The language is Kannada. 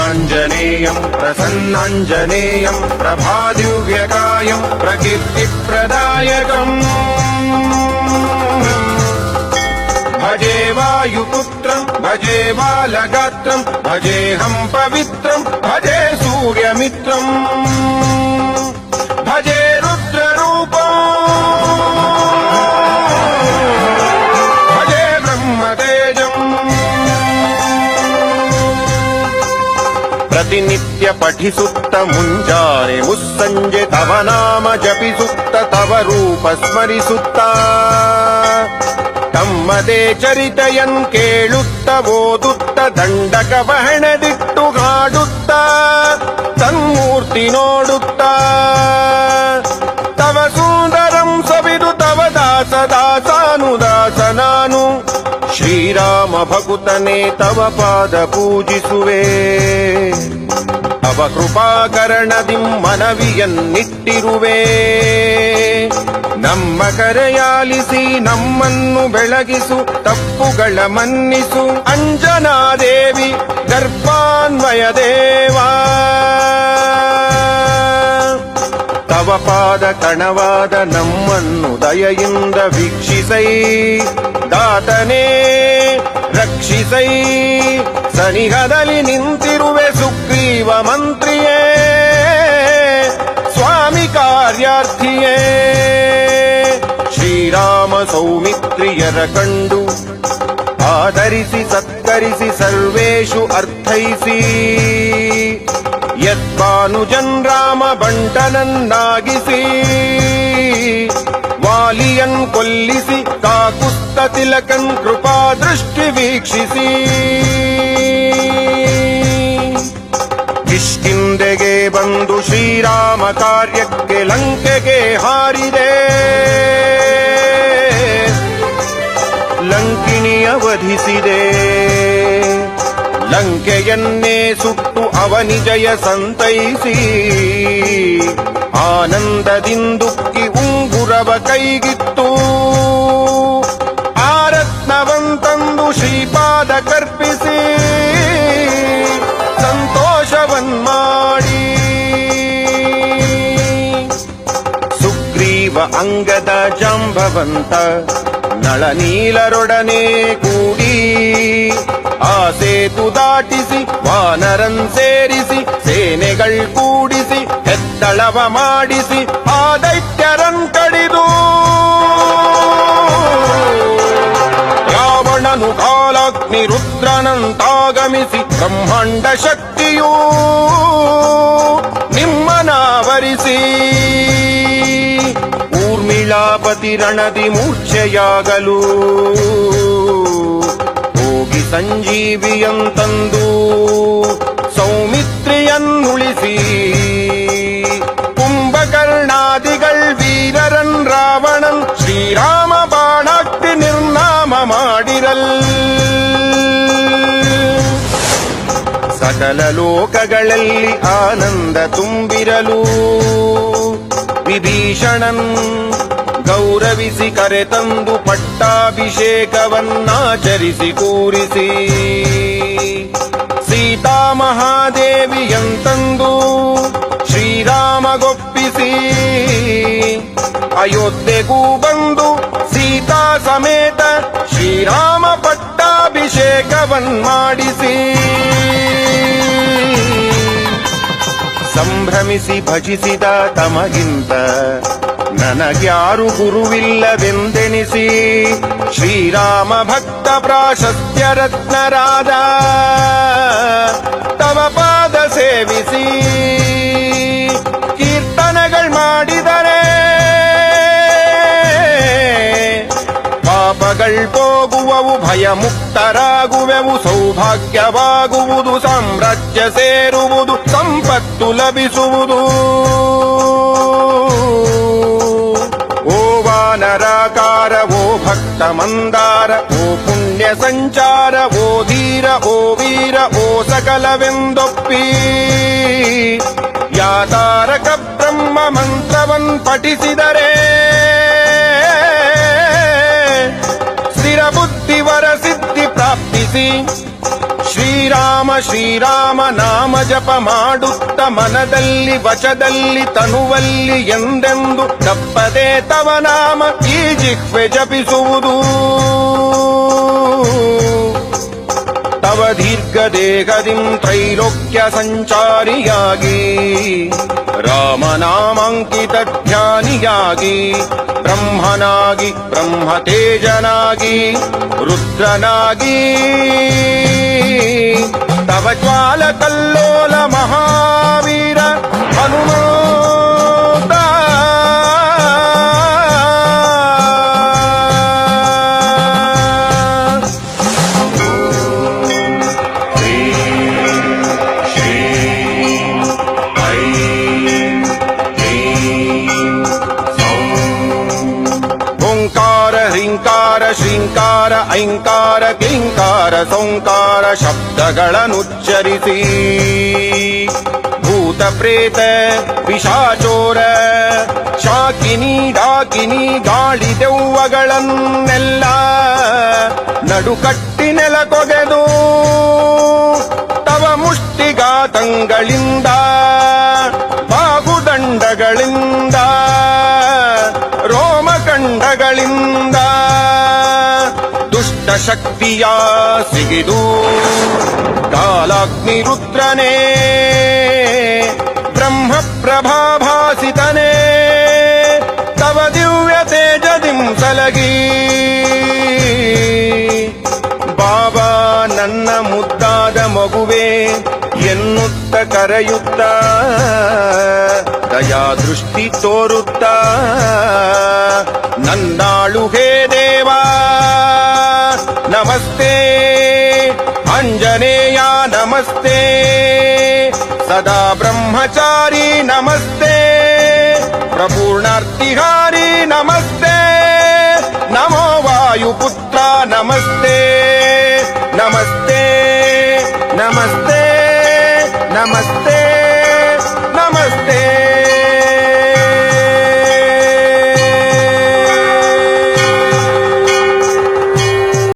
आञ्जनेयम् प्रसन्नाञ्जनेयम् प्रभादिव्यकायम् प्रकीर्तिप्रदायकम् भजे वायुपुत्रम् भजे बालगात्रम् भजेऽहम् पवित्रम् भजे सूर्यमित्रम् भजे रुद्ररूपम् भजे ब्रह्मतेजम् प्रतिनित्य पठिसुत्त मुञ्जाने मुस्सञ्जे तव नाम जपिसुत्त तव रूप स्मरिसुत्ता ತಮ್ಮದೇ ಚರಿತೆಯನ್ ಕೇಳುತ್ತ ಓದುತ್ತ ದಂಡಕ ಬಹಣದಿಟ್ಟು ಹಾಡುತ್ತ ತನ್ಮೂರ್ತಿ ನೋಡುತ್ತ ತವ ಸುಂದರಂ ಸವಿದು ತವ ದಾಸ ದಾಸಾನುದಾಸ ನಾನು ಶ್ರೀರಾಮ ಭಕುತನೇ ತವ ಪಾದ ಪೂಜಿಸುವೆ ತವ ಕೃಪಾಕರಣದಿಂ ಮನವಿಯನ್ನಿಟ್ಟಿರುವೆ ನಮ್ಮ ಕರೆಯಾಲಿಸಿ ನಮ್ಮನ್ನು ಬೆಳಗಿಸು ತಪ್ಪುಗಳ ಮನ್ನಿಸು ಅಂಜನಾದೇವಿ ಗರ್ಭಾನ್ವಯ ದೇವಾ ತವ ಪಾದ ಕಣವಾದ ನಮ್ಮನ್ನು ದಯೆಯಿಂದ ವೀಕ್ಷಿಸೈ ದಾತನೇ ರಕ್ಷಿಸೈ ಸನಿಹದಲ್ಲಿ ನಿಂತಿರುವೆ ಸುಗ್ರೀವ ಮಂತ್ರಿಯೇ ಸ್ವಾಮಿ ಕಾರ್ಯಾರ್ಥಿಯೇ ಶ್ರೀರಾಮ ಸೌಮಿತ್ರಿಯರ ಕಂಡು ಆದರಿಸಿ ಸತ್ಕರಿಸಿ ಸರ್ವೇಷು ಅರ್ಥೈಸಿ ಯದ್ಭಾನುಜನ್ ರಾಮ ಬಂಟನನ್ನಾಗಿಸಿ ವಾಲಿಯನ್ ಕೊಲ್ಲಿಸಿ ಕಾಕುಸ್ತ ತಿಲಕನ್ ಕೃಪಾ ದೃಷ್ಟಿ ವೀಕ್ಷಿಸಿ ಕಿಷ್ಕಿಂಧೆಗೆ ಬಂದು ಶ್ರೀರಾಮ ಕಾರ್ಯಕ್ಕೆ ಲಂಕೆಗೆ ಹಾರಿದೆ ಲಂಕಿಣಿಯ ವಧಿಸಿದೆ ಲಂಕೆಯನ್ನೇ ಸುಟ್ಟು ಅವನಿಜಯ ಸಂತೈಸಿ ಆನಂದದಿಂದುಕ್ಕಿ ಉಂಗುರವ ಕೈಗಿತ್ತು ಆರತ್ನವಂತಂದು ಶ್ರೀಪಾದ ಕರ್ಪಿಸಿ ಸಂತೋಷವನ್ಮಾಡಿ ಸುಗ್ರೀವ ಅಂಗದ ಜಾಂಬವಂತ ನಳನೀಲರೊಡನೆ ಕೂಡಿ ಆ ಸೇತು ದಾಟಿಸಿ ವಾನರನ್ ಸೇರಿಸಿ ಸೇನೆಗಳ್ ಕೂಡಿಸಿ ಹೆದ್ದಳವ ಮಾಡಿಸಿ ಆ ದೈತ್ಯರನ್ ಕಡಿದು ರಾವಣನು ಕಾಲಾಗ್ನಿ ರುದ್ರನಂತಾಗಮಿಸಿ ಬ್ರಹ್ಮಾಂಡ ಶಕ್ತಿಯೂ ನಿಮ್ಮನಾವರಿಸಿ ಊರ್ಮಿಳಾಪತಿ ರಣದಿ ಮೂರ್ಛೆಯಾಗಲು ಹೋಗಿ ಸಂಜೀವಿಯಂತಂದು ಸೌಮಿತ್ರಿಯನ್ನುಳಿಸಿ ಕುಂಭಕರ್ಣಾದಿಗಳ್ ವೀರರನ್ ರಾವಣನ್ ಶ್ರೀರಾಮ ಬಾಣಾಕ್ತಿ ನಿರ್ನಾಮ ಮಾಡಿರಲ್ ಸಕಲ ಲೋಕಗಳಲ್ಲಿ ಆನಂದ ತುಂಬಿರಲು ವಿಭೀಷಣನ್ ಗೌರವಿಸಿ ಕರೆತಂದು ಪಟ್ಟಾಭಿಷೇಕವನ್ನಾಚರಿಸಿ ಕೂರಿಸಿ ಸೀತಾಮಹಾದೇವಿಯಂತಂದು ಶ್ರೀರಾಮಗೊಪ್ಪಿಸಿ ಅಯೋಧ್ಯೆಗೂ ಬಂದು ಸೀತಾ ಸಮೇತ ಶ್ರೀರಾಮ ಪಟ್ಟಾಭಿಷೇಕವನ್ಮಾಡಿಸಿ ಸಂಭ್ರಮಿಸಿ ಭಜಿಸಿದ ತಮಗಿಂತ ನನಗ್ಯಾರು ಗುರುವಿಲ್ಲವೆಂದೆನಿಸಿ ಶ್ರೀರಾಮ ಭಕ್ತ ಪ್ರಾಶಸ್ತ್ಯ ರತ್ನರಾದ ತವ ಪಾದ ಸೇವಿಸಿ ಕೀರ್ತನೆಗಳ್ ಮಾಡಿದರೆ ಪಾಪಗಳ್ ಹೋಗುವವು ಭಯ ಮುಕ್ತರಾಗುವೆವು ಸೌಭಾಗ್ಯವಾಗುವುದು ಸಾಮ್ರಾಜ್ಯ ಸೇರುವುದು ಸಂಪತ್ತು ಲಭಿಸುವುದು ಓ ವಾನರಾಕಾರ ಓ ಭಕ್ತ ಮಂದಾರ ಓ ಪುಣ್ಯ ಸಂಚಾರ ಓ ಧೀರ ಓ ವೀರ ಓ ಸಕಲವೆಂದೊಪ್ಪಿ ಯಾತಾರಕ ಬ್ರಹ್ಮ ಮಂತ್ರವನ್ ಪಠಿಸಿದರೆ ಸ್ಥಿರ ಬುದ್ಧಿವರ ಸಿದ್ಧಿ ಪ್ರಾಪ್ತಿಸಿ ಶ್ರೀರಾಮ ಶ್ರೀರಾಮ ನಾಮ ಜಪ ಮಾಡುತ್ತ ಮನದಲ್ಲಿ ವಚದಲ್ಲಿ ತನುವಲ್ಲಿ ಎಂದೆಂದು ತಪ್ಪದೆ ತವ ನಾಮ ಈ ಜಿಹ್ವೆ ಜಪಿಸುವುದು. ತವ ದೀರ್ಘ ದೇಹದಿಂ ತ್ರೈಲೋಕ್ಯ ಸಂಚಾರಿಯಾಗಿ ರಾಮನಾಮಾಂಕಿತ ಧ್ಯಾನಿಯಾಗಿ ಬ್ರಹ್ಮನಾಗಿ ಬ್ರಹ್ಮತೇಜನಾಗಿ ರುದ್ರನಾಗಿ ತವ ಜ್ವಾಲ ಕಲ್ಲೋಲ ಮಹಾವೀರ ಹನುಮಂತ ಶ್ರೀಂಕಾರ ಐಂಕಾರ ಕ್ಲೀಂಕಾರ ಸೌಂಕಾರ ಶಬ್ದಗಳನ್ನುಚ್ಚರಿಸಿ ಭೂತ ಪ್ರೇತ ಪಿಶಾಚೋರ ಶಾಕಿನಿ ಡಾಕಿನಿ ಗಾಳಿ ದೆವ್ವಗಳನ್ನೆಲ್ಲ ನಡುಕಟ್ಟಿ ನೆಲಕೊಗೆದು ತವ ಮುಷ್ಟಿಘಾತಂಗಳಿಂದ ಬಾಹುದಂಡಗಳಿಂದ ರೋಮಖಂಡಗಳಿಂದ ದುಷ್ಟ ಶಕ್ತಿಯ ಸಿಗಿದು ಕಾಲಾಗ್ನಿ ರುದ್ರನೇ ಬ್ರಹ್ಮ ಪ್ರಭಾಭಾಸಿತನೇ ತವ ದಿವ್ಯ ತೇಜದಿಂ ಸಲಗಿ ಬಾಬಾ ನನ್ನ ಮುದ್ದಾದ ಮಗುವೆ ಎನ್ನುತ್ತ ಕರೆಯುತ್ತ ದಯಾ ದೃಷ್ಟಿ ತೋರುತ್ತ ನನ್ನಾಳು ಹೇ ದೇವಾ ನಮಸ್ತೆ ಆಂಜನೇಯ ನಮಸ್ತೆ ಸದಾ ಬ್ರಹ್ಮಚಾರಿ ನಮಸ್ತೆ ಪ್ರಪೂರ್ಣಾರ್ತಿಹಾರಿ ನಮಸ್ತೆ ನಮೋ ವಾಯುಪುತ್ರ ನಮಸ್ತೆ ನಮಸ್ತೆ ನಮಸ್ತೆ ನಮಸ್ತೆ